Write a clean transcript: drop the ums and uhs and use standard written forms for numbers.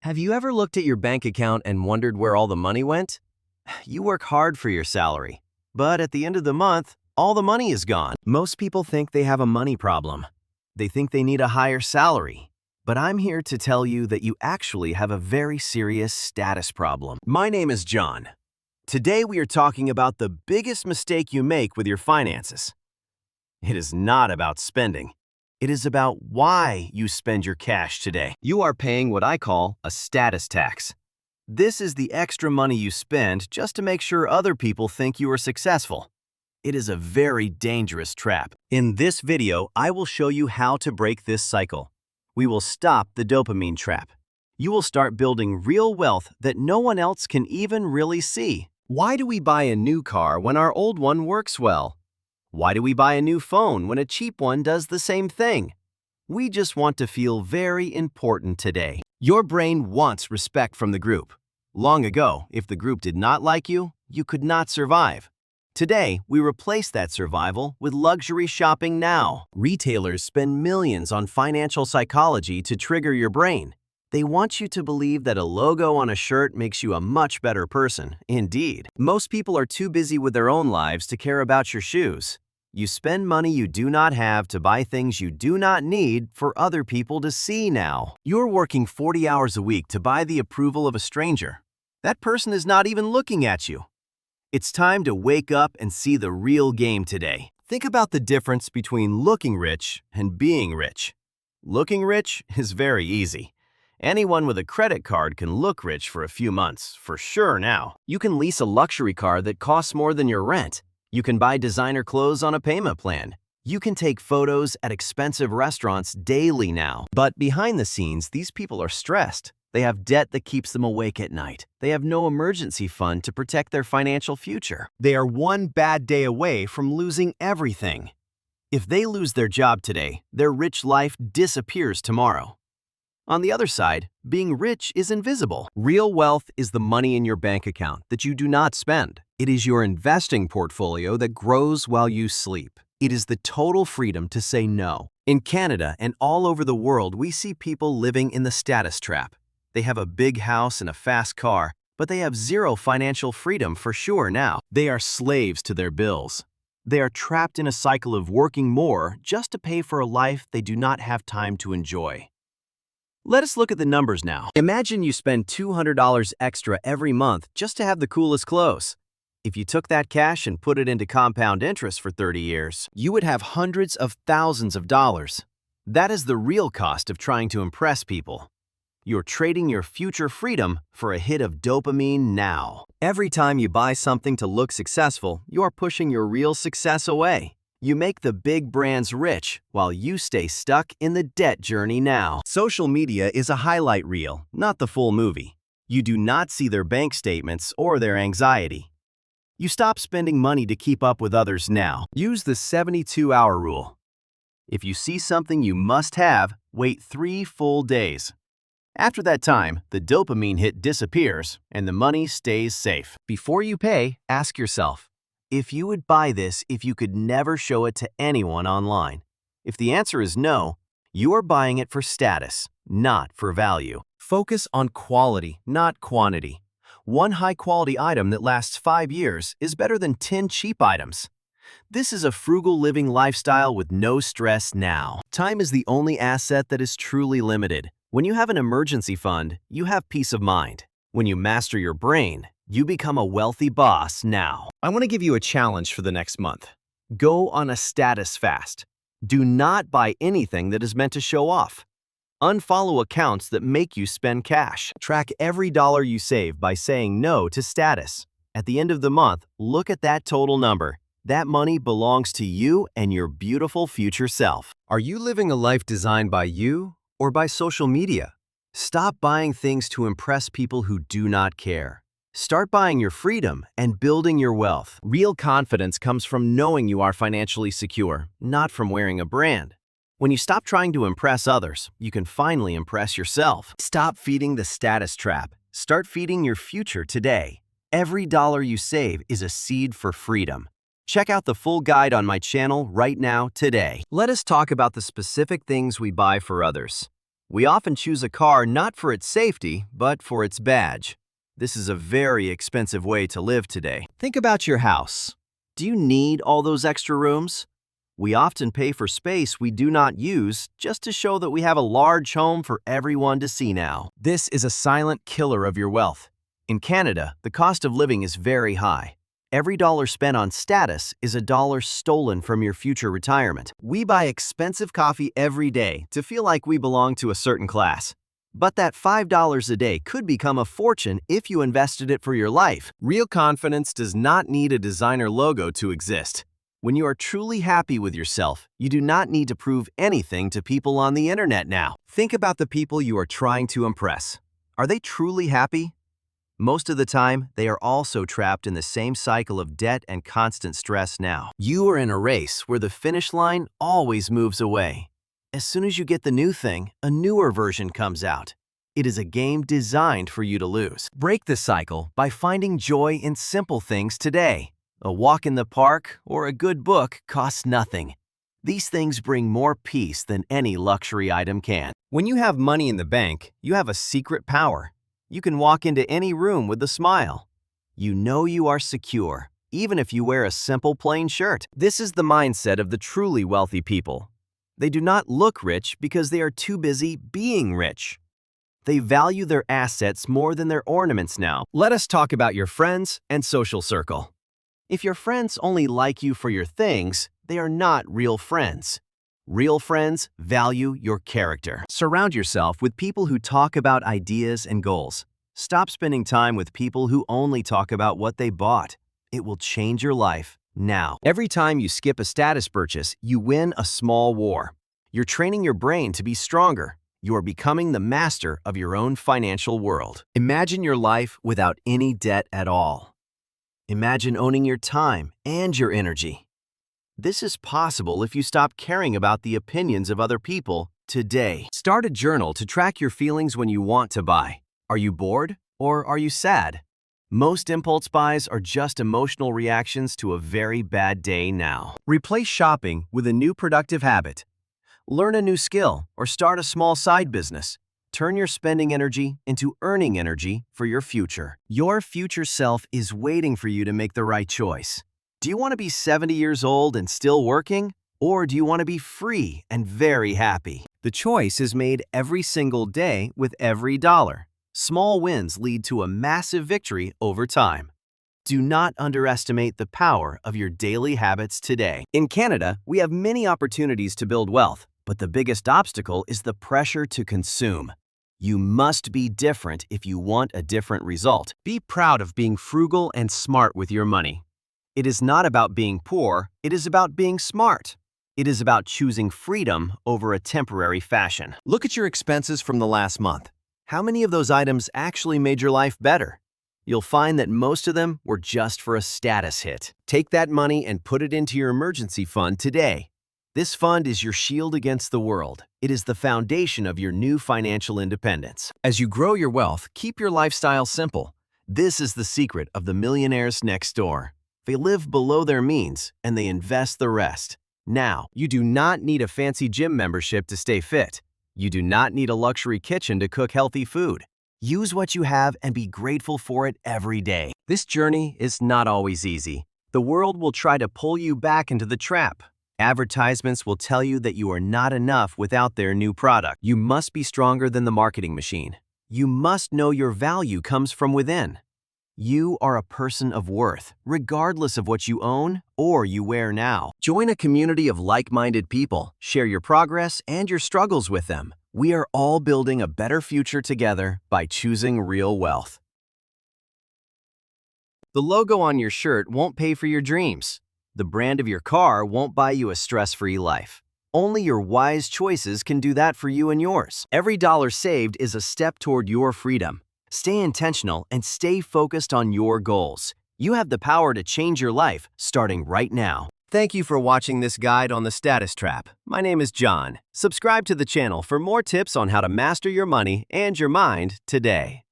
Have you ever looked at your bank account and wondered where all the money went? You work hard for your salary, but at the end of the month, all the money is gone. Most people think they have a money problem. They think they need a higher salary. But I'm here to tell you that you actually have a very serious status problem. My name is John. Today we are talking about the biggest mistake you make with your finances. It is not about spending. It is about why you spend your cash today. You are paying what I call a status tax. This is the extra money you spend just to make sure other people think you are successful. It is a very dangerous trap. In this video, I will show you how to break this cycle. We will stop the dopamine trap. You will start building real wealth that no one else can even really see. Why do we buy a new car when our old one works well? Why do we buy a new phone when a cheap one does the same thing? We just want to feel very important today. Your brain wants respect from the group. Long ago, if the group did not like you, you could not survive. Today, we replace that survival with luxury shopping now. Retailers spend millions on financial psychology to trigger your brain. They want you to believe that a logo on a shirt makes you a much better person. Indeed, most people are too busy with their own lives to care about your shoes. You spend money you do not have to buy things you do not need for other people to see now. You're working 40 hours a week to buy the approval of a stranger. That person is not even looking at you. It's time to wake up and see the real game today. Think about the difference between looking rich and being rich. Looking rich is very easy. Anyone with a credit card can look rich for a few months, for sure now. You can lease a luxury car that costs more than your rent. You can buy designer clothes on a payment plan. You can take photos at expensive restaurants daily now. But behind the scenes, these people are stressed. They have debt that keeps them awake at night. They have no emergency fund to protect their financial future. They are one bad day away from losing everything. If they lose their job today, their rich life disappears tomorrow. On the other side, being rich is invisible. Real wealth is the money in your bank account that you do not spend. It is your investing portfolio that grows while you sleep. It is the total freedom to say no. In Canada and all over the world, we see people living in the status trap. They have a big house and a fast car, but they have zero financial freedom for sure now. They are slaves to their bills. They are trapped in a cycle of working more just to pay for a life they do not have time to enjoy. Let us look at the numbers now. Imagine you spend $200 extra every month just to have the coolest clothes. If you took that cash and put it into compound interest for 30 years, you would have hundreds of thousands of dollars. That is the real cost of trying to impress people. You're trading your future freedom for a hit of dopamine now. Every time you buy something to look successful, you're pushing your real success away. You make the big brands rich while you stay stuck in the debt journey now. Social media is a highlight reel, not the full movie. You do not see their bank statements or their anxiety. You stop spending money to keep up with others now. Use the 72-hour rule. If you see something you must have, wait 3 full days. After that time, the dopamine hit disappears and the money stays safe. Before you pay, ask yourself, if you would buy this if you could never show it to anyone online. If the answer is no, you are buying it for status, not for value. Focus on quality, not quantity. One high-quality item that lasts 5 years is better than 10 cheap items. This is a frugal living lifestyle with no stress now. Time is the only asset that is truly limited. When you have an emergency fund, you have peace of mind. When you master your brain, you become a wealthy boss now. I want to give you a challenge for the next month. Go on a status fast. Do not buy anything that is meant to show off. Unfollow accounts that make you spend cash. Track every dollar you save by saying no to status. At the end of the month, look at that total number. That money belongs to you and your beautiful future self. Are you living a life designed by you or by social media? Stop buying things to impress people who do not care. Start buying your freedom and building your wealth. Real confidence comes from knowing you are financially secure, not from wearing a brand. When you stop trying to impress others, you can finally impress yourself. Stop feeding the status trap. Start feeding your future today. Every dollar you save is a seed for freedom. Check out the full guide on my channel right now today. Let us talk about the specific things we buy for others. We often choose a car not for its safety, but for its badge. This is a very expensive way to live today. Think about your house. Do you need all those extra rooms? We often pay for space we do not use just to show that we have a large home for everyone to see now. This is a silent killer of your wealth. In Canada, the cost of living is very high. Every dollar spent on status is a dollar stolen from your future retirement. We buy expensive coffee every day to feel like we belong to a certain class. But that $5 a day could become a fortune if you invested it for your life. Real confidence does not need a designer logo to exist. When you are truly happy with yourself, you do not need to prove anything to people on the internet now. Think about the people you are trying to impress. Are they truly happy? Most of the time, they are also trapped in the same cycle of debt and constant stress now. You are in a race where the finish line always moves away. As soon as you get the new thing, a newer version comes out. It is a game designed for you to lose. Break the cycle by finding joy in simple things today. A walk in the park or a good book costs nothing. These things bring more peace than any luxury item can. When you have money in the bank, you have a secret power. You can walk into any room with a smile. You know you are secure, even if you wear a simple plain shirt. This is the mindset of the truly wealthy people. They do not look rich because they are too busy being rich. They value their assets more than their ornaments now. Let us talk about your friends and social circle. If your friends only like you for your things, they are not real friends. Real friends value your character. Surround yourself with people who talk about ideas and goals. Stop spending time with people who only talk about what they bought. It will change your life now. Every time you skip a status purchase, you win a small war. You're training your brain to be stronger. You are becoming the master of your own financial world. Imagine your life without any debt at all. Imagine owning your time and your energy. This is possible if you stop caring about the opinions of other people today. Start a journal to track your feelings when you want to buy. Are you bored or are you sad? Most impulse buys are just emotional reactions to a very bad day now. Replace shopping with a new productive habit. Learn a new skill or start a small side business. Turn your spending energy into earning energy for your future. Your future self is waiting for you to make the right choice. Do you want to be 70 years old and still working? Or do you want to be free and very happy? The choice is made every single day with every dollar. Small wins lead to a massive victory over time. Do not underestimate the power of your daily habits today. In Canada, we have many opportunities to build wealth, but the biggest obstacle is the pressure to consume. You must be different if you want a different result. Be proud of being frugal and smart with your money. It is not about being poor, it is about being smart. It is about choosing freedom over a temporary fashion. Look at your expenses from the last month. How many of those items actually made your life better? You'll find that most of them were just for a status hit. Take that money and put it into your emergency fund today. This fund is your shield against the world. It is the foundation of your new financial independence. As you grow your wealth, keep your lifestyle simple. This is the secret of the millionaires next door. They live below their means, and they invest the rest. Now, you do not need a fancy gym membership to stay fit. You do not need a luxury kitchen to cook healthy food. Use what you have and be grateful for it every day. This journey is not always easy. The world will try to pull you back into the trap. Advertisements will tell you that you are not enough without their new product. You must be stronger than the marketing machine. You must know your value comes from within. You are a person of worth, regardless of what you own or you wear now. Join a community of like-minded people. Share your progress and your struggles with them. We are all building a better future together by choosing real wealth. The logo on your shirt won't pay for your dreams. The brand of your car won't buy you a stress-free life. Only your wise choices can do that for you and yours. Every dollar saved is a step toward your freedom. Stay intentional and stay focused on your goals. You have the power to change your life starting right now. Thank you for watching this guide on the status trap. My name is John. Subscribe to the channel for more tips on how to master your money and your mind today.